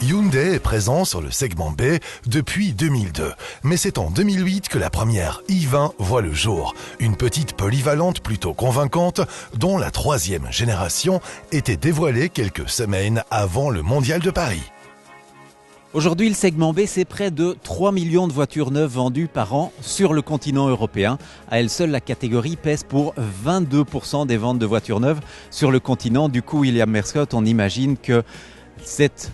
Hyundai est présent sur le segment B depuis 2002, mais c'est en 2008 que la première i20 voit le jour. Une petite polyvalente plutôt convaincante dont la troisième génération était dévoilée quelques semaines avant le Mondial de Paris. Aujourd'hui, le segment B, c'est près de 3 millions de voitures neuves vendues par an sur le continent européen. À elle seule, la catégorie pèse pour 22% des ventes de voitures neuves sur le continent. Du coup, William Merscott, on imagine que cette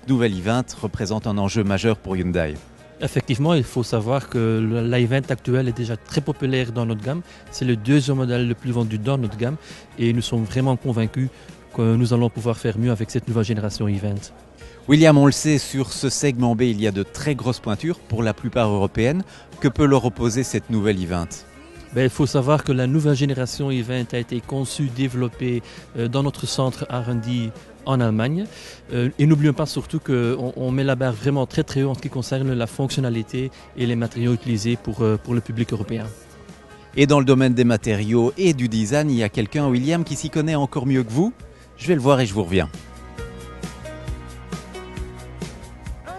nouvelle i20 représente un enjeu majeur pour Hyundai. Effectivement, il faut savoir que l'i20 actuel est déjà très populaire dans notre gamme. C'est le deuxième modèle le plus vendu dans notre gamme et nous sommes vraiment convaincus que nous allons pouvoir faire mieux avec cette nouvelle génération i20. William, on le sait, sur ce segment B, il y a de très grosses pointures, pour la plupart européennes. Que peut leur opposer cette nouvelle i20 ? Il faut savoir que la nouvelle génération i20 a été conçue, développée dans notre centre R&D en Allemagne. Et n'oublions pas surtout qu'on met la barre vraiment très très haut en ce qui concerne la fonctionnalité et les matériaux utilisés pour le public européen. Et dans le domaine des matériaux et du design, il y a quelqu'un, William, qui s'y connaît encore mieux que vous. Je vais le voir et je vous reviens.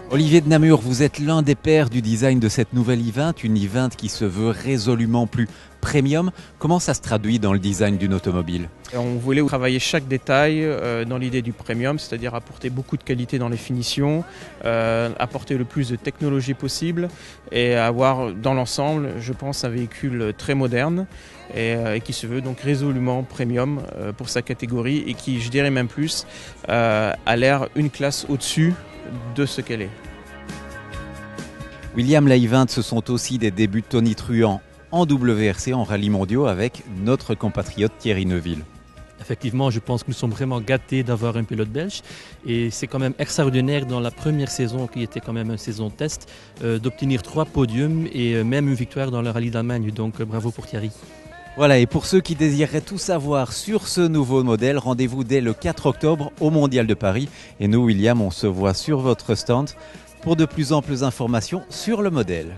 Olivier de Namur, vous êtes l'un des pères du design de cette nouvelle i20, une i20 qui se veut résolument plus premium. Comment ça se traduit dans le design d'une automobile ? On voulait travailler chaque détail dans l'idée du premium, c'est-à-dire apporter beaucoup de qualité dans les finitions, apporter le plus de technologie possible et avoir dans l'ensemble, je pense, un véhicule très moderne et qui se veut donc résolument premium pour sa catégorie et qui, je dirais même plus, a l'air une classe au-dessus de ce qu'elle est. William, la i20, ce sont aussi des débuts de Tony Truant en WRC, en rallye mondiaux, avec notre compatriote Thierry Neuville. Effectivement, je pense que nous sommes vraiment gâtés d'avoir un pilote belge et c'est quand même extraordinaire dans la première saison, qui était quand même une saison test, d'obtenir 3 podiums et même une victoire dans le rallye d'Allemagne. Donc bravo pour Thierry. Voilà, et pour ceux qui désireraient tout savoir sur ce nouveau modèle, rendez-vous dès le 4 octobre au Mondial de Paris. Et nous, William, on se voit sur votre stand pour de plus amples informations sur le modèle.